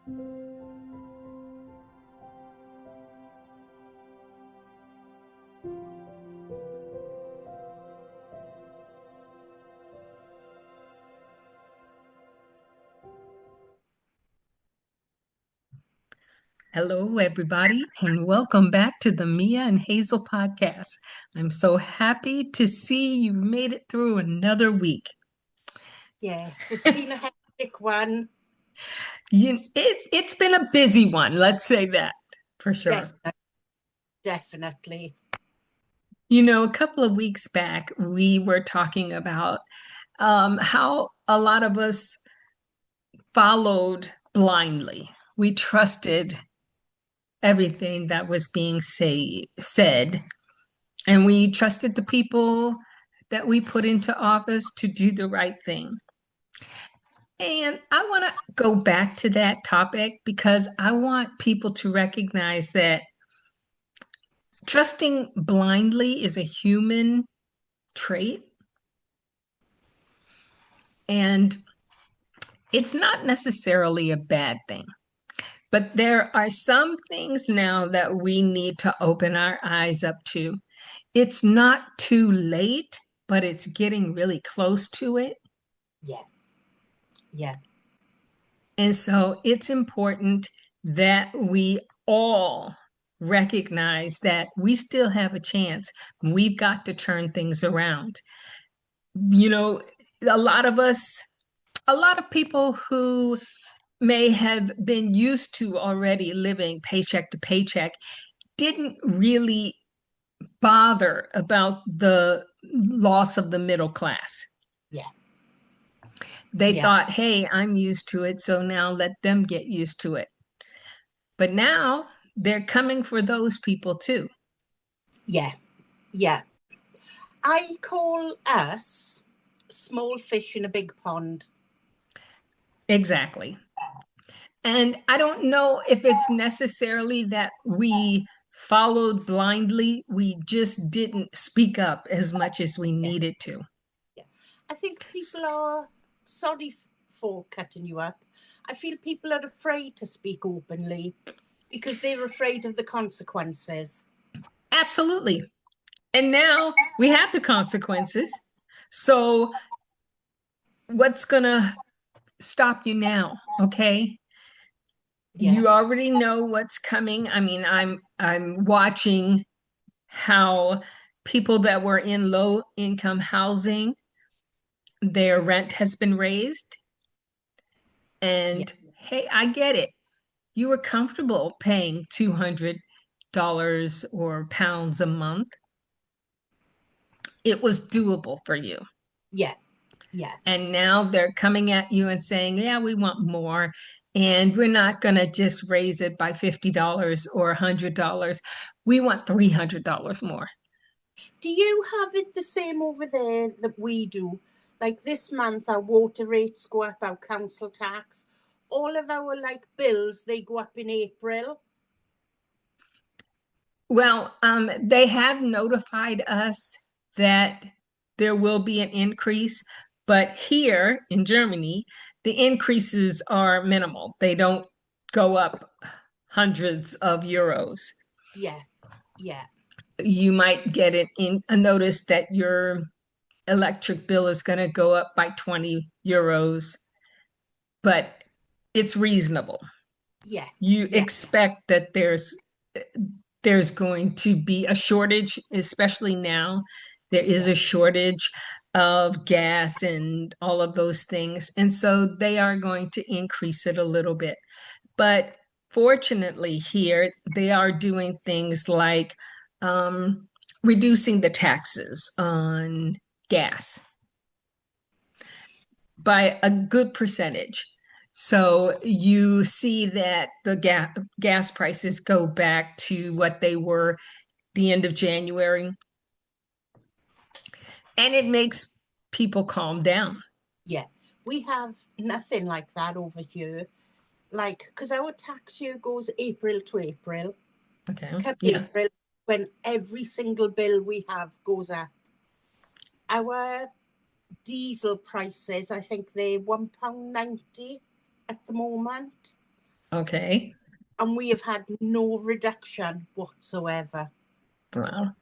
Hello, everybody, and welcome back to the Mia and Hazel podcast. I'm so happy to see you've made it through another week. Yes, it's been a hectic one. It's been a busy one, let's say that for sure. Definitely. A couple of weeks back, we were talking about how a lot of us followed blindly. We trusted everything that was being said, and we trusted the people that we put into office to do the right thing. And I want to go back to that topic because I want people to recognize that trusting blindly is a human trait. And it's not necessarily a bad thing. But there are some things now that we need to open our eyes up to. It's not too late, but it's getting really close to it. Yeah. Yeah. And so it's important that we all recognize that we still have a chance. We've got to turn things around. A lot of us, a lot of people who may have been used to already living paycheck to paycheck didn't really bother about the loss of the middle class. Yeah. They thought, hey, I'm used to it, so now let them get used to it. But now they're coming for those people too. Yeah. Yeah. I call us small fish in a big pond. Exactly. And I don't know if it's necessarily that we followed blindly, we just didn't speak up as much as we needed to. Yeah. I think people are sorry for cutting you up. I feel people are afraid to speak openly because they're afraid of the consequences. Absolutely. And now we have the consequences. So what's going to stop you now? Okay. Yeah. You already know what's coming. I mean, I'm watching how people that were in low income housing, their rent has been raised. And hey, I get it. You were comfortable paying $200 or pounds a month. It was doable for you. Yeah. Yeah. And now they're coming at you and saying, yeah, we want more. And we're not going to just raise it by $50 or $100. We want $300 more. Do you have it the same over there that we do? Like this month, our water rates go up, our council tax, all of our bills, they go up in April. Well, they have notified us that there will be an increase, but here in Germany, the increases are minimal. They don't go up hundreds of euros. Yeah, yeah. You might get it in a notice that your electric bill is going to go up by 20 euros, but it's reasonable. Yeah. You expect that there's going to be a shortage, especially now. There is a shortage of gas and all of those things. And so they are going to increase it a little bit. But fortunately, here they are doing things like reducing the taxes on gas by a good percentage. So you see that the gas prices go back to what they were the end of January. And it makes people calm down. Yeah. We have nothing like that over here. Because our tax year goes April to April. Okay. Come April, when every single bill we have goes up. Our diesel prices, I think they're £1.90 at the moment. Okay. and we have had no reduction whatsoever. Wow.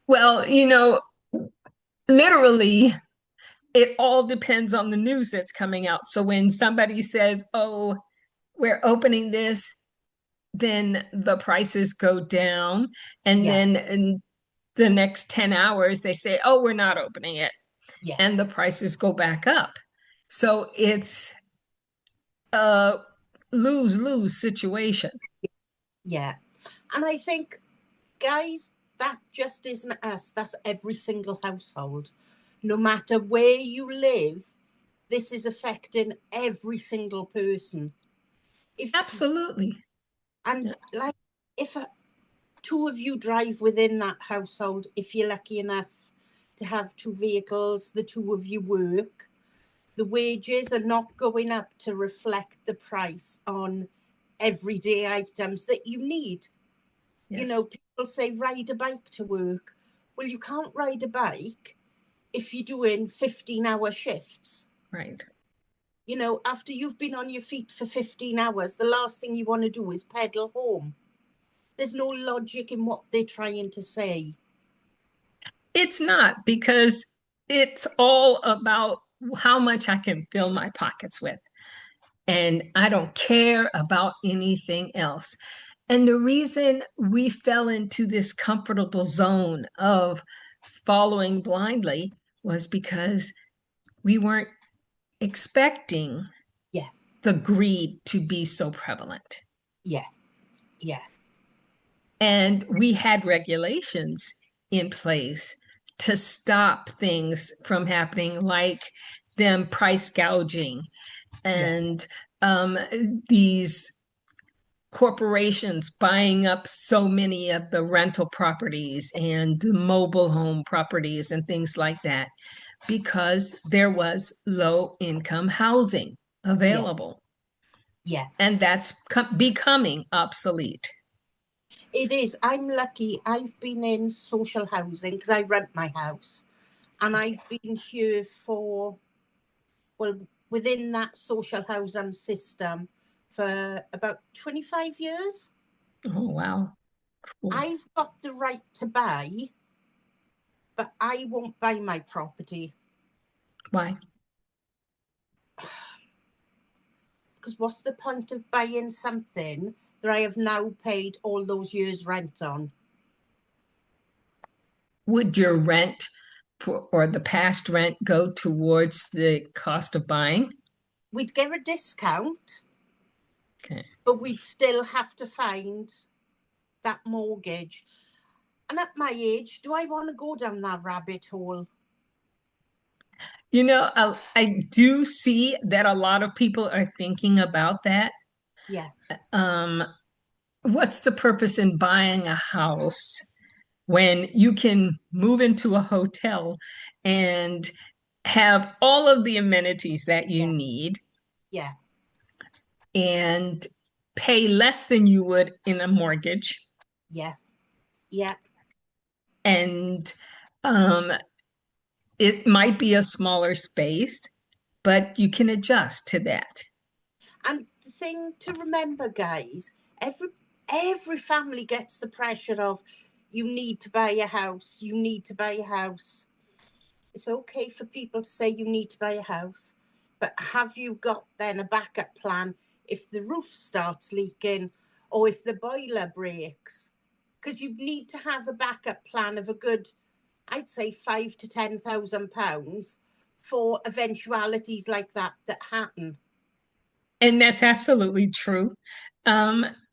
Well, literally, it all depends on the news that's coming out. So when somebody says, oh, we're opening this, then the prices go down. And Yeah, then in the next 10 hours, they say, oh, we're not opening it. yeah, And the prices go back up. So it's a lose-lose situation. yeah. And I think, guys, that just isn't us. That's every single household. No matter where you live, this is affecting every single person. If Absolutely. and like if two of you drive within that household, if you're lucky enough to have two vehicles, the two of you work, the wages are not going up to reflect the price on everyday items that you need. You Yes. know, people say ride a bike to work. Well, you can't ride a bike if you're doing 15-hour shifts. Right. You know, after you've been on your feet for 15 hours, the last thing you want to do is pedal home. There's no logic in what they're trying to say. It's not, because it's all about how much I can fill my pockets with. And I don't care about anything else. And the reason we fell into this comfortable zone of following blindly was because we weren't expecting Yeah, the greed to be so prevalent. yeah, yeah, And we had regulations in place to stop things from happening, like them price gouging yeah, and um, these corporations buying up so many of the rental properties and mobile home properties and things like that, because there was low income housing yeah, available. yeah. And that's becoming obsolete. It is. I'm lucky. I've been in social housing because I rent my house. And Okay. I've been here for, well, within that social housing system for about 25 years. Oh, wow. Cool. I've got the right to buy, but I won't buy my property Why? because what's the point of buying something that I have now paid all those years rent on? Would your rent or the past rent go towards the cost of buying? We'd get a discount, Okay. but we'd still have to find that mortgage. And at my age, do I want to go down that rabbit hole? I do see that a lot of people are thinking about that. Yeah, Um, what's the purpose in buying a house when you can move into a hotel and have all of the amenities that you yeah, need yeah, and pay less than you would in a mortgage? yeah, yeah. And um, it might be a smaller space, but you can adjust to that. And the thing to remember, guys, every every family gets the pressure of you need to buy a house, you need to buy a house. It's okay for people to say you need to buy a house, but have you got then a backup plan if the roof starts leaking or if the boiler breaks? Because you need to have a backup plan of a good, I'd say, £5,000 to £10,000 for eventualities like that that happen. And that's absolutely true.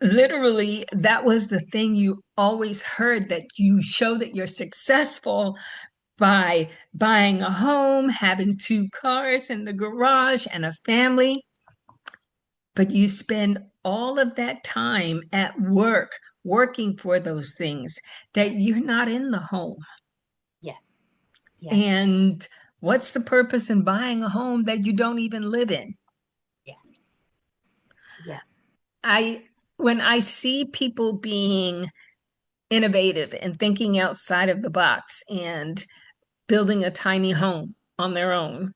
Literally, that was the thing you always heard, that you show that you're successful by buying a home, having two cars in the garage, and a family. But you spend all of that time at work, working for those things Yeah, that you're not in the home. yeah, yeah, And what's the purpose in buying a home that you don't even live in? yeah, yeah, I when I see people being innovative and thinking outside of the box and building a tiny home on their own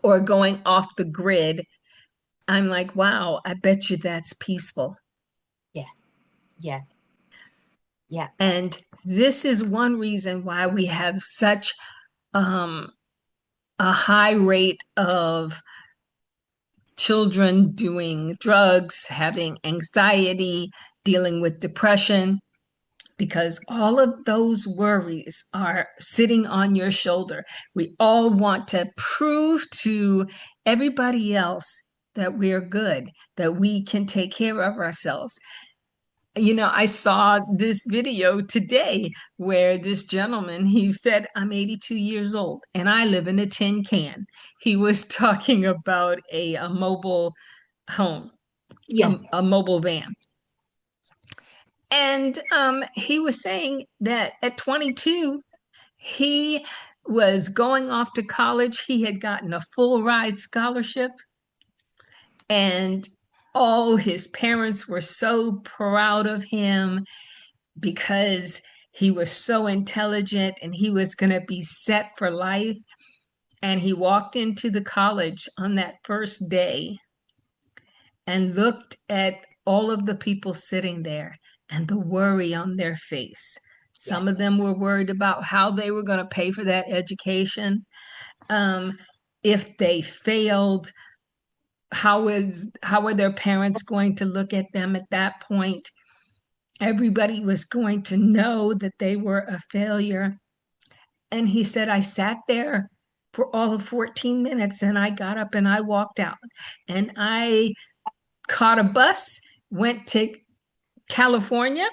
or going off the grid, I'm like, wow, I bet you that's peaceful. Yeah, yeah, yeah, And this is one reason why we have such um, a high rate of children doing drugs, having anxiety, dealing with depression, because all of those worries are sitting on your shoulder. We all want to prove to everybody else that we're good, that we can take care of ourselves. You know, I saw this video today where this gentleman, he said, I'm 82 years old and I live in a tin can. He was talking about a mobile home, yeah, a mobile van. And he was saying that at 22, he was going off to college. He had gotten a full ride scholarship, and oh, his parents were so proud of him because he was so intelligent and he was going to be set for life. And he walked into the college on that first day and looked at all of the people sitting there and the worry on their face. yeah, Some of them were worried about how they were going to pay for that education. Um, if they failed, how were their parents going to look at them at that point? Everybody was going to know that they were a failure. And he said, I sat there for all of 14 minutes and I got up and I walked out and I caught a bus, went to California,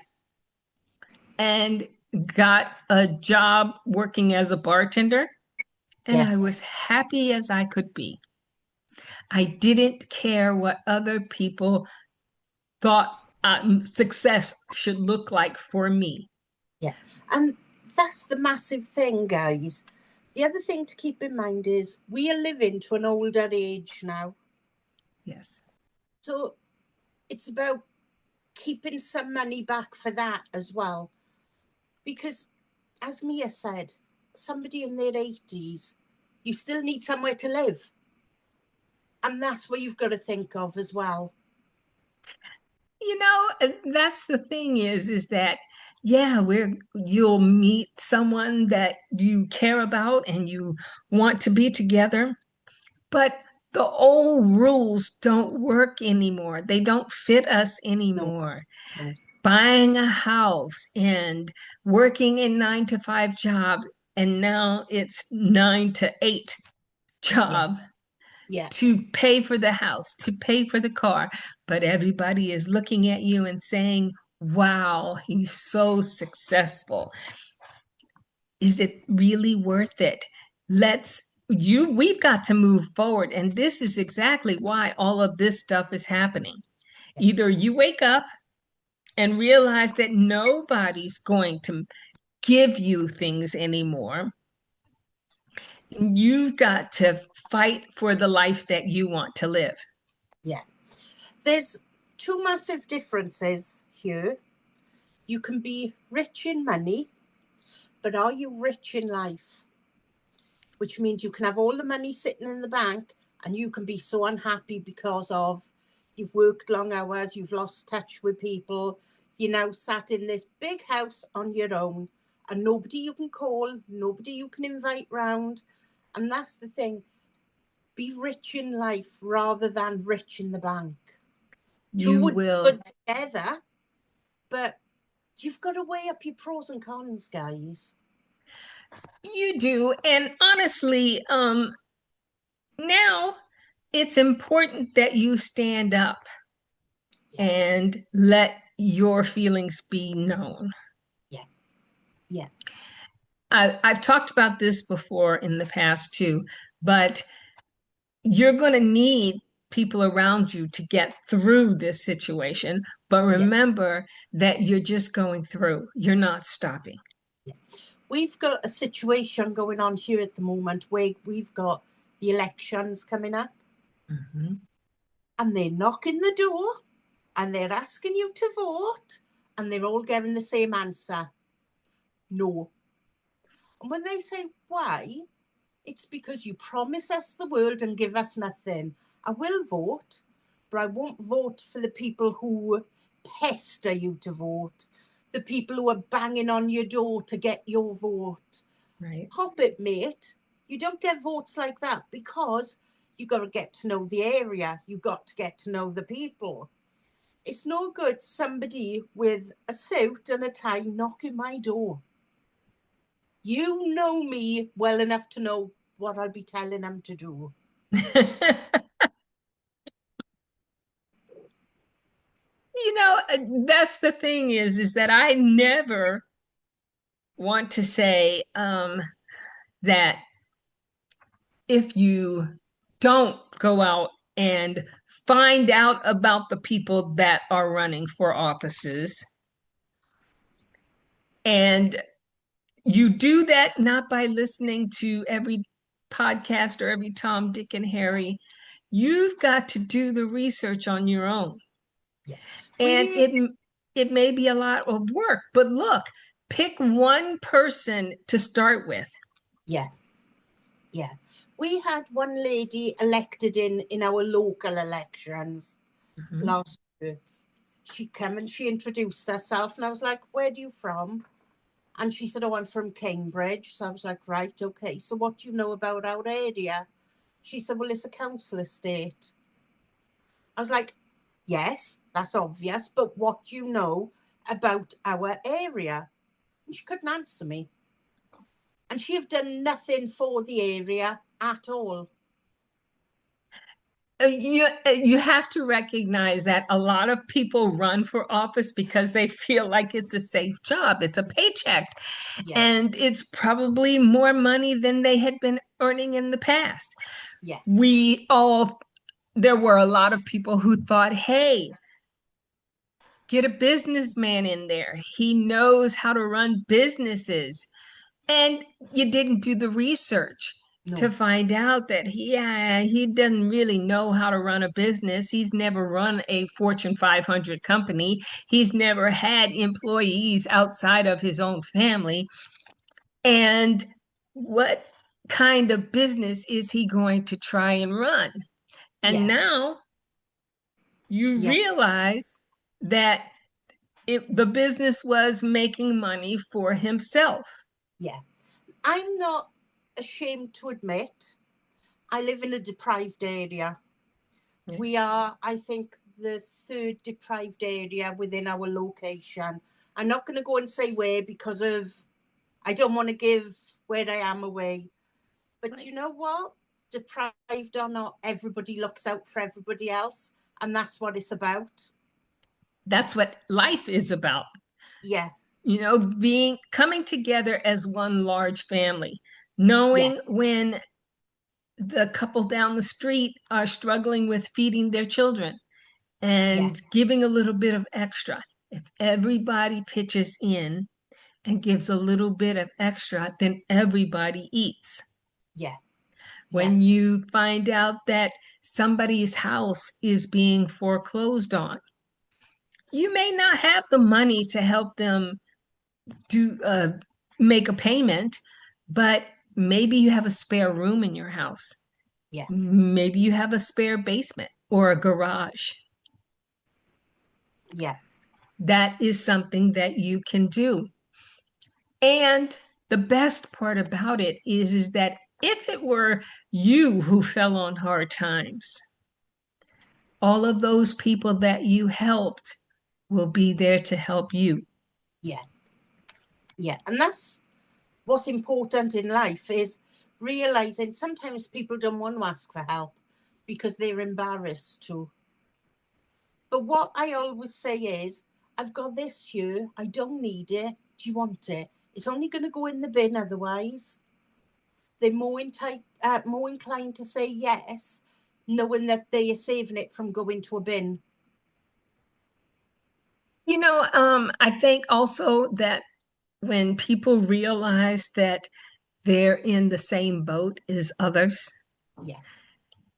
and got a job working as a bartender. And yeah. I was happy as I could be. I didn't care what other people thought success should look like for me. Yeah. And that's the massive thing, guys. The other thing to keep in mind is we are living to an older age now. Yes. So it's about keeping some money back for that as well. Because, as Mia said, somebody in their 80s, you still need somewhere to live. And that's what you've got to think of as well. You know, that's the thing is that yeah, you'll meet someone that you care about and you want to be together, but the old rules don't work anymore. They don't fit us No, anymore. no. Buying a house and working a 9 to 5 job, and now it's 9 to 8 Yes. job Yeah. to pay for the house, to pay for the car. But everybody is looking at you and saying, wow, he's so successful. Is it really worth it? We've got to move forward. And this is exactly why all of this stuff is happening. Either you wake up and realize that nobody's going to give you things anymore. You've got to fight for the life that you want to live. Yeah. There's two massive differences here. You can be rich in money, but are you rich in life? Which means you can have all the money sitting in the bank and you can be so unhappy because of you've worked long hours, you've lost touch with people, you're now sat in this big house on your own and nobody you can call, nobody you can invite round. And that's the thing. Be rich in life rather than rich in the bank. Two You would be will. good together, but you've got to weigh up your pros and cons, guys. You do. And honestly, now it's important that you stand up Yes. and let your feelings be known. Yeah. Yeah. I've talked about this before in the past too, but you're going to need people around you to get through this situation. But Yeah. remember that you're just going through, you're not stopping. Yeah. We've got a situation going on here at the moment where we've got the elections coming up Mhm. and they're knocking the door and they're asking you to vote and they're all giving the same answer no. And when they say why, it's because you promise us the world and give us nothing. I will vote, but I won't vote for the people who pester you to vote, the people who are banging on your door to get your vote. Right. Hop it, mate. You don't get votes like that because you got to get to know the area. You got to get to know the people. It's no good somebody with a suit and a tie knocking my door. You know me well enough to know what I'll be telling them to do. That's the thing is that I never want to say that if you don't go out and find out about the people that are running for offices, and you do that not by listening to every podcast or every Tom, Dick, and Harry. You've got to do the research on your own. Yeah. And it may be a lot of work, but look, pick one person to start with. Yeah. Yeah. We had one lady elected in our local elections last year. She came and she introduced herself, and I was like, "Where are you from?" And she said, "Oh, I'm from Cambridge." So I was like, "Right, okay. So what do you know about our area?" She said, "Well, it's a council estate." I was like, "Yes, that's obvious, but what do you know about our area?" And she couldn't answer me. And she have done nothing for the area at all. You have to recognize that a lot of people run for office because they feel like it's a safe job. It's a paycheck, Yeah, and it's probably more money than they had been earning in the past. yeah, There were a lot of people who thought, hey, get a businessman in there. He knows how to run businesses. And you didn't do the research to no, find out that he doesn't really know how to run a business. He's never run a Fortune 500 company. He's never had employees outside of his own family. And what kind of business is he going to try and run? And yeah, now you yeah, realize that the business was making money for himself. yeah. I'm not ashamed to admit I live in a deprived area. Yeah. We are, I think, the third deprived area within our location. I'm not going to go and say where because I don't want to give where I am away. But you know what? Deprived or not, everybody looks out for everybody else. And that's what it's about. That's what life is about. Yeah, Coming together as one large family, yeah, knowing when the couple down the street are struggling with feeding their children yeah, and giving a little bit of extra. If everybody pitches in and gives a little bit of extra, then everybody eats. yeah, yeah, When you find out that somebody's house is being foreclosed on, you may not have the money to help them do make a payment, but maybe you have a spare room in your house. yeah, Maybe you have a spare basement or a garage. yeah, That is something that you can do. And the best part about it is that if it were you who fell on hard times, all of those people that you helped will be there to help you. yeah, yeah. And that's what's important in life is realizing sometimes people don't want to ask for help because they're embarrassed to. But what I always say is, I've got this here, I don't need it. Do you want it? It's only going to go in the bin otherwise. They're more inclined to say yes, knowing that they are saving it from going to a bin. I think also that when people realize that they're in the same boat as others, Yeah,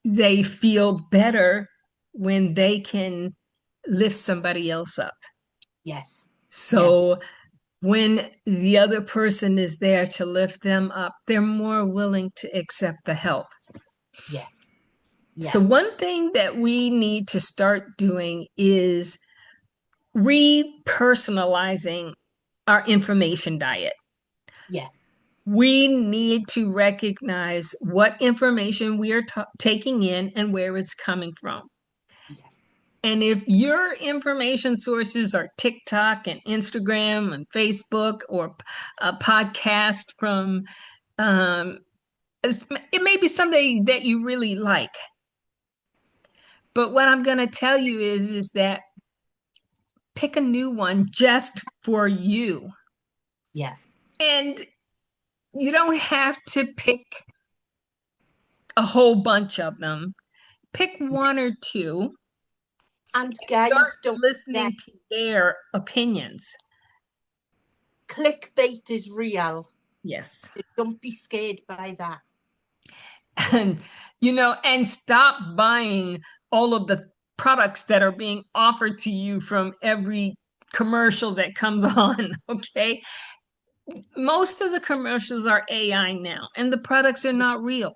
they feel better when they can lift somebody else up. yes, yes, So when the other person is there to lift them up, they're more willing to accept the help. yeah, Yeah. So, one thing that we need to start doing is repersonalizing our information diet. Yeah. We need to recognize what information we are taking in and where it's coming from. Yeah. And if your information sources are TikTok and Instagram and Facebook or a podcast from, um, it may be something that you really like. But what I'm going to tell you is that pick a new one just for you. Yeah. And you don't have to pick a whole bunch of them. Pick one or two And and start guys, don't forget, listening to their opinions. clickbait is real. Yes. So don't be scared by that. And, and stop buying all of the products that are being offered to you from every commercial that comes on. Okay. Most of the commercials are AI now, and the products are not real.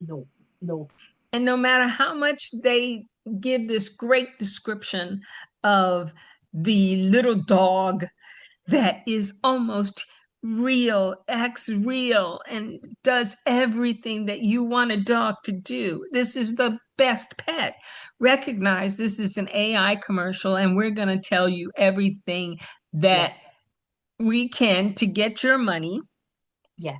No, no. And no matter how much they give this great description of the little dog that is almost real, acts real, and does everything that you want a dog to do. This is the best pet. Recognize this is an AI commercial, and we're going to tell you everything Yeah. that we can to get your money. Yeah.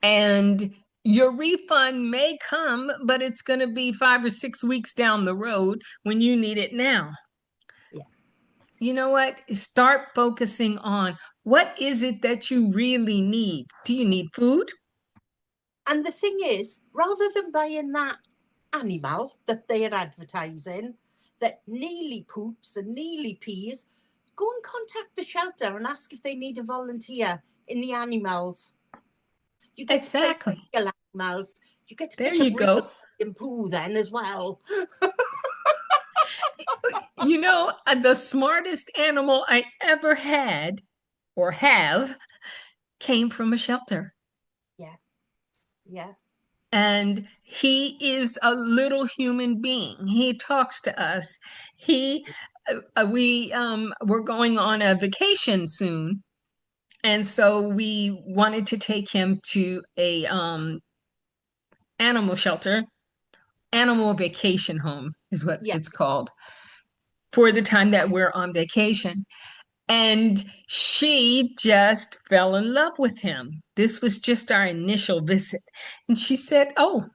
And your refund may come, but it's going to be 5 or 6 weeks down the road when you need it now. Yeah. You know what? Start focusing on what is it that you really need. Do you need food? And the thing is, rather than buying that animal that they're advertising that nearly poops and nearly pees, go and contact the shelter and ask if they need a volunteer in the animals. You get to play with Exactly. real animals. You get to There pick up you real go. poo then as well. The smartest animal I ever had or have came from a shelter. Yeah. Yeah. And he is a little human being. He talks to us. We're going on a vacation soon, and so we wanted to take him to a animal shelter, animal vacation home is what Yeah. it's called, for the time that we're on vacation. And she just fell in love with him. This was just our initial visit. And she said, "Oh,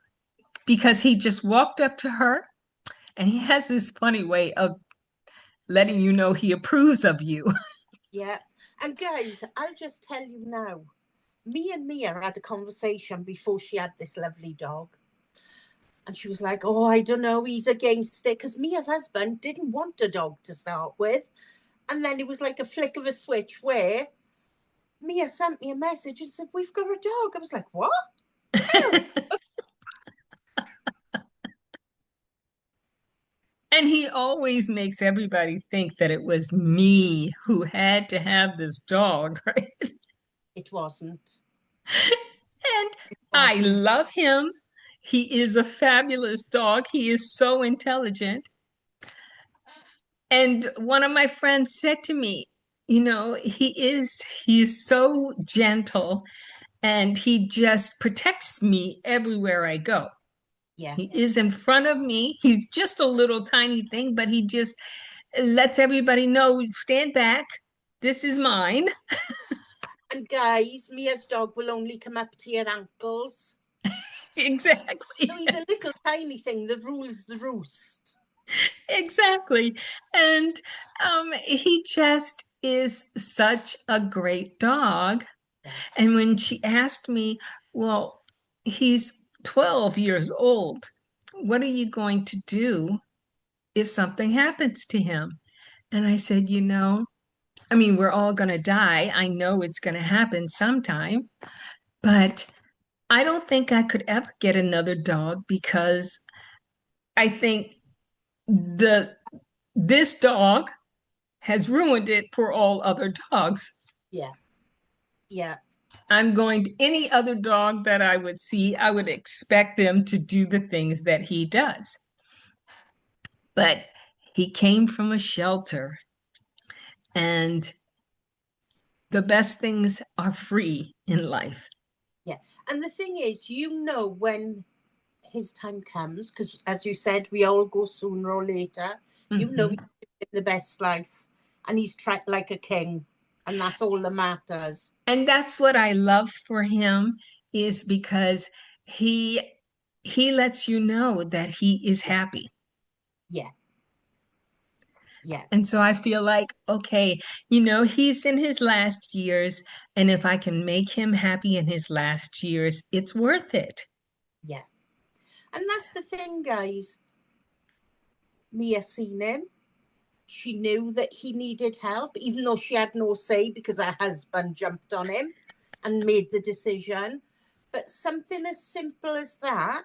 because he just walked up to her and he has this funny way of letting you know he approves of you." Yeah. And guys, I'll just tell you now, me and Mia had a conversation before she had this lovely dog. And she was like, "Oh, I don't know, he's against it." Because Mia's husband didn't want a dog to start with. And then it was like a flick of a switch where Mia sent me a message and said, "We've got a dog." I was like, "What? How?" And he always makes everybody think that it was me who had to have this dog, right? It wasn't. And It I wasn't. love him. He is a fabulous dog. He is so intelligent. And one of my friends said to me, he is so gentle and he just protects me everywhere I go. Yeah. He is in front of me. He's just a little tiny thing, but he just lets everybody know, stand back. This is mine. And guys, Mia's dog will only come up to your ankles. So Exactly. he's a little tiny thing that rules the roost. Exactly. And he just is such a great dog. Yeah. And when she asked me, well, he's 12 years old. What are you going to do if something happens to him? And I said, we're all going to die. I know it's going to happen sometime, but I don't think I could ever get another dog because I think the this dog has ruined it for all other dogs. Yeah. Yeah. any other dog that I would see, I would expect them to do the things that he does. But he came from a shelter, and the best things are free in life. Yeah. And the thing is, when his time comes, because as you said, we all go sooner or later, you know Mhm. he's living the best life and he's treated like a king. And that's all that matters. And that's what I love for him, is because he he lets you know that he is Yeah. happy. Yeah. Yeah. And so I feel like, okay, he's in his last years, and if I can make him happy in his last years, it's worth it. Yeah. And that's the thing, guys. Mia seen him. She knew that he needed help, even though she had no say because her husband jumped on him and made the decision. But something as simple as that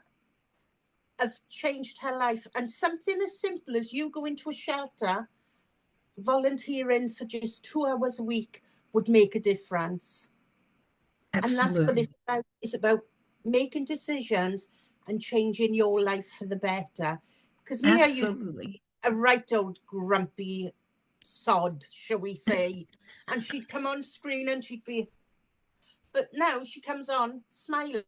have changed her life. And something as simple as you go into a shelter, volunteering for just 2 hours a week would make a difference. And that's what Absolutely. it's about. It's about making decisions and changing your life for the better. Because Mia used Absolutely. a right old grumpy sod, shall we say. And she'd come on screen and she'd be, but now she comes on smiling.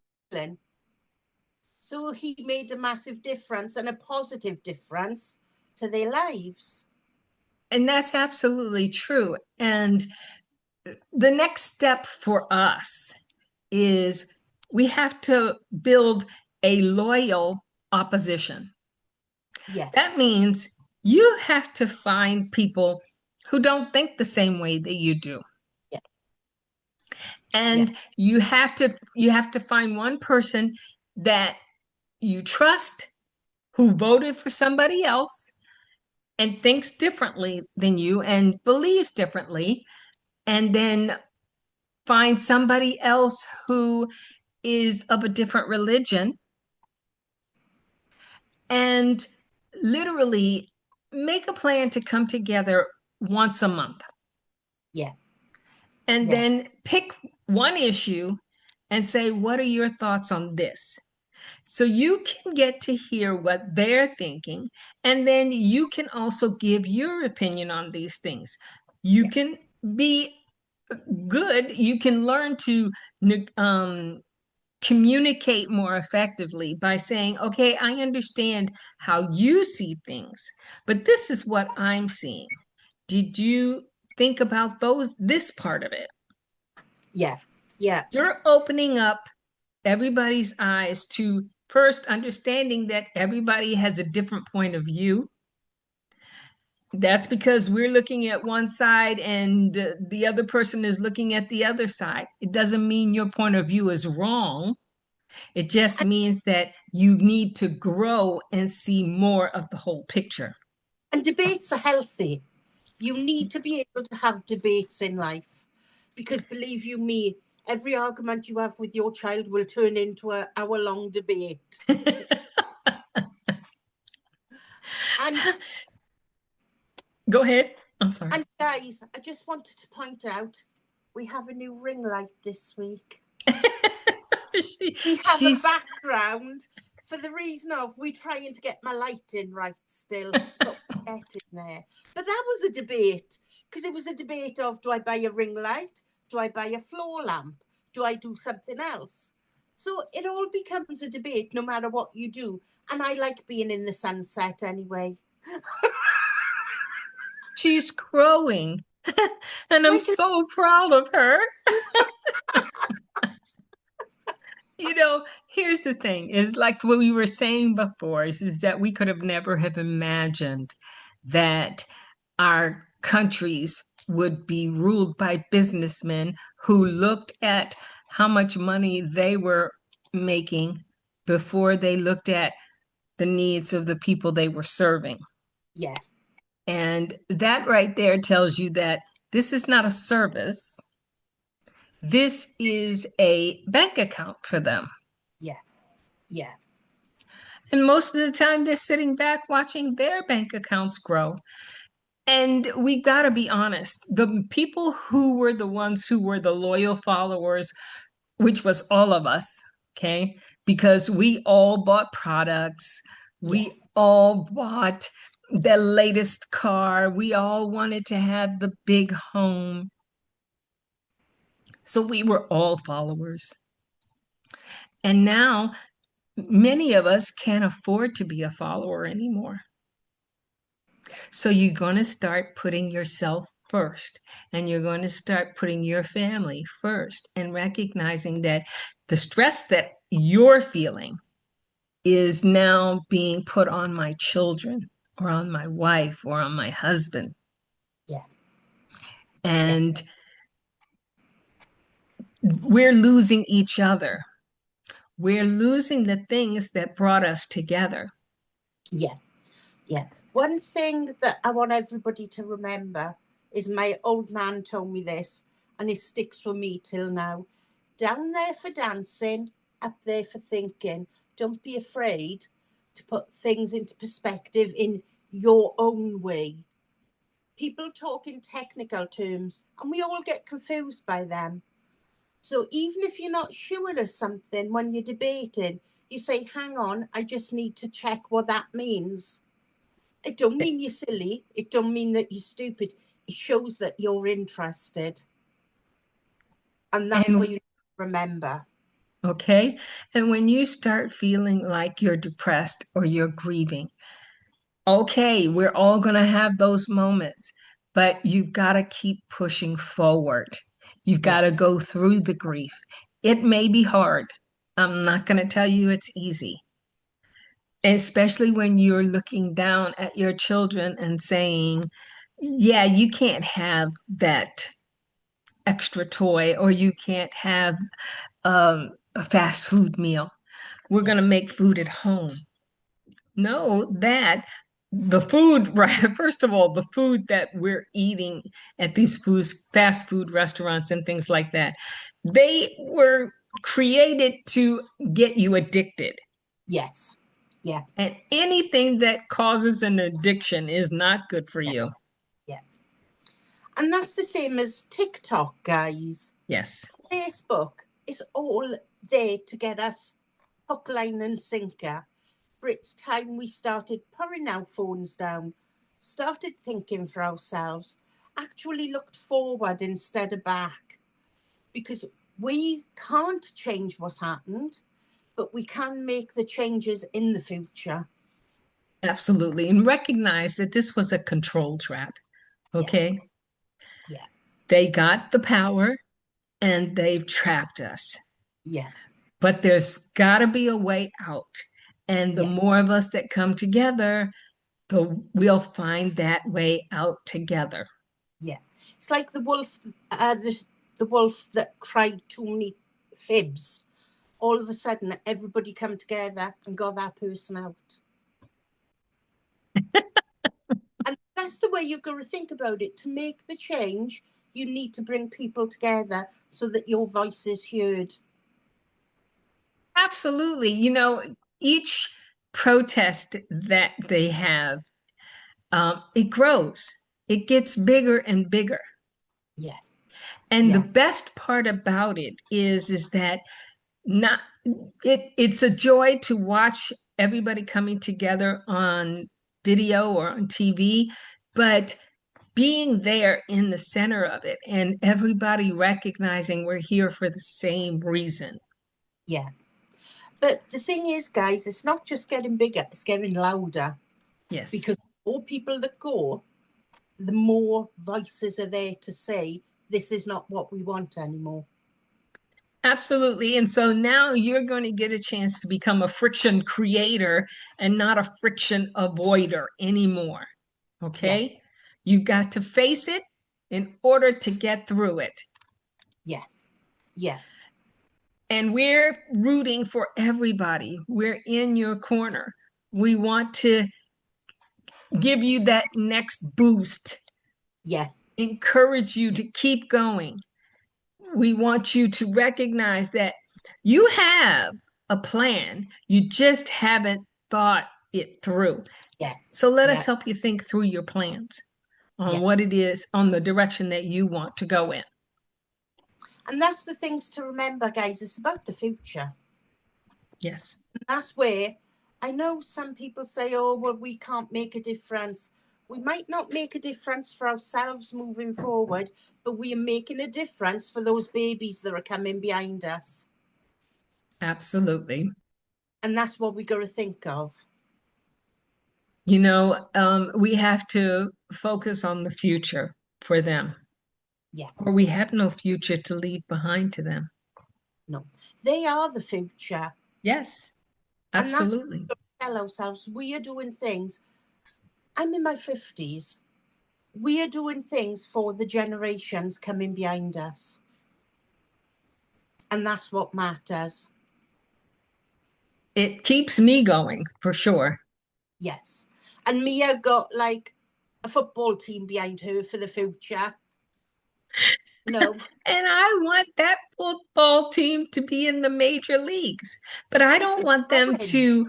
So he made a massive difference and a positive difference to their lives. And that's absolutely true. And the next step for us is we have to build a loyal opposition. Yeah, That means you have to find people who don't think the same way that you do. yeah, yeah, And you have to find one person that you trust, who voted for somebody else and thinks differently than you and believes differently, and then find somebody else who is of a different religion, and literally make a plan to come together once a month, yeah, and yeah. then pick one issue and say, what are your thoughts on this? So you can get to hear what they're thinking, and then you can also give your opinion on these things. You Yeah. can be good, you can learn to communicate more effectively by saying, okay, I understand how you see things, but this is what I'm seeing. Did you think about this part of it? Yeah, yeah. You're opening up everybody's eyes to first understanding that everybody has a different point of view. That's because we're looking at one side and the other person is looking at the other side. It doesn't mean your point of view is wrong. It just means that you need to grow and see more of the whole picture. And debates are healthy. You need to be able to have debates in life because believe you me, every argument you have with your child will turn into an hour-long debate. And Go ahead. I'm sorry. and guys, I just wanted to point out we have a new ring light this week. We have a She's background for the reason of we trying to get my lighting right still, but we're getting there. But that was a debate because it was a debate of do I buy a ring light? Do I buy a floor lamp? Do I do something else? So it all becomes a debate no matter what you do. And I like being in the sunset anyway. she's growing. And I'm Like, so proud of her. Here's the thing, is like what we were saying before, is that we could have never have imagined that our countries would be ruled by businessmen who looked at how much money they were making before they looked at the needs of the people they were serving. yeah, And that right there tells you that this is not a service. This is a bank account for them. yeah, yeah, And most of the time, they're sitting back watching their bank accounts grow. And we got to be honest, the people who were the ones who were the loyal followers which was all of us, okay? Because we all bought products, Yeah. we all bought the latest car, we all wanted to have the big home. So we were all followers. And now many of us can't afford to be a follower anymore. So you're going to start putting yourself first, and you're going to start putting your family first, and recognizing that the stress that you're feeling is now being put on my children or on my wife or on my husband. Yeah. Yeah. And we're losing each other. We're losing the things that brought us together. Yeah. Yeah. One thing that I want everybody to remember is my old man told me this, and it sticks with me till now. Down there for dancing, up there for thinking. Don't be afraid to put things into perspective in your own way. People talk in technical terms, and we all get confused by them. So even if you're not sure of something when you're debating, you say, hang on, I just need to check what that means. It don't mean you're silly. It don't mean that you're stupid. It shows that you're interested. And that's what And you remember. okay, and when you start feeling like you're depressed or you're grieving, okay, we're all going to have those moments, but you've got to keep pushing forward. You've Yeah. got to go through the grief. It may be hard. I'm not going to tell you it's easy, especially when you're looking down at your children and saying, yeah, you can't have that extra toy, or you can't have a fast food meal. We're Yeah. going to make food at home. Know that the food, right? First of all, the food that we're eating at these fast food restaurants and things like that, they were created to get you addicted. Yes. Yeah. And anything that causes an addiction is not good for Yeah. you. Yeah. And that's the same as TikTok, guys. Yes. Facebook is all there to get us hook, line, and sinker. But it's time we started putting our phones down, started thinking for ourselves, actually looked forward instead of back. Because we can't change what's happened, but we can make the changes in the future. Absolutely. And recognize that this was a control trap. Yeah. Okay. Yeah. They got the power and they've trapped us. Yeah. But there's got to be a way out. And the Yeah. more of us that come together, we'll find that way out together. Yeah. It's like the wolf, the wolf that cried too many fibs. All of a sudden, everybody come together and got that person out. And that's the way you've got to think about it. To make the change, you need to bring people together so that your voice is heard. Absolutely. You know, each protest that they have, it grows, it gets bigger and bigger. Yeah. And the Yeah. best part about it is that not it's a joy to watch everybody coming together on video or on TV, but being there in the center of it and everybody recognizing we're here for the same reason. Yeah. But the thing is, guys, it's not just getting bigger, it's getting louder. Yes. Because the more people that go, the more voices are there to say, this is not what we want anymore. Absolutely. And so now you're going to get a chance to become a friction creator and not a friction avoider anymore. Yeah. Okay? You got to face it in order to get through it. Yeah. Yeah. And we're rooting for everybody. We're in your corner. We want to give you that next boost, Yeah. encourage you to keep going. We want you to recognize that you have a plan, you just haven't thought it through. Yeah. So let Yeah. us help you think through your plans on Yeah. what it is, on the direction that you want to go in. And that's the things to remember, guys. It's about the future. Yes. And that's where I know some people say, oh, well, we can't make a difference. We might not make a difference for ourselves moving forward, but we are making a difference for those babies that are coming behind us. Absolutely. And that's what we got to think of. We have to focus on the future for them, Yeah, or we have no future to leave behind to them. no. They are the future. Yes, And that's what absolutely. we tell ourselves. We are doing things. I'm in my 50s. We are doing things for the generations coming behind us. And that's what matters. It keeps me going for sure. Yes. And Mia got like a football team behind her for the future. No. And I want that football team to be in the major leagues, but I If don't it's want them going. to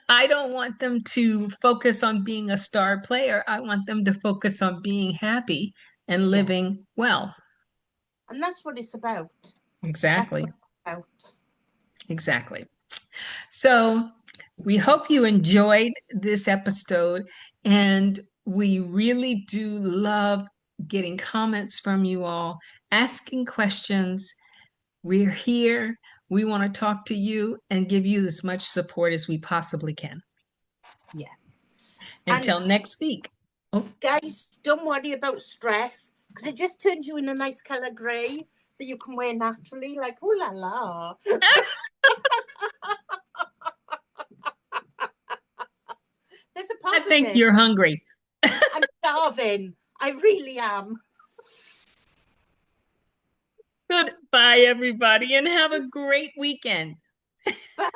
I don't want them to focus on being a star player. I want them to focus on being happy and Yeah. living well. And that's what it's about. That's what Exactly. it's about. Exactly. So we hope you enjoyed this episode, and we really do love getting comments from you all, asking questions. We're here. We want to talk to you and give you as much support as we possibly can. Yeah. And Until next week. Oh, guys, don't worry about stress because it just turns you in a nice colour grey that you can wear naturally. Like, oh la la. There's a I think positive. you're hungry. I'm starving. I really am. Goodbye, everybody, and have a great weekend. Bye.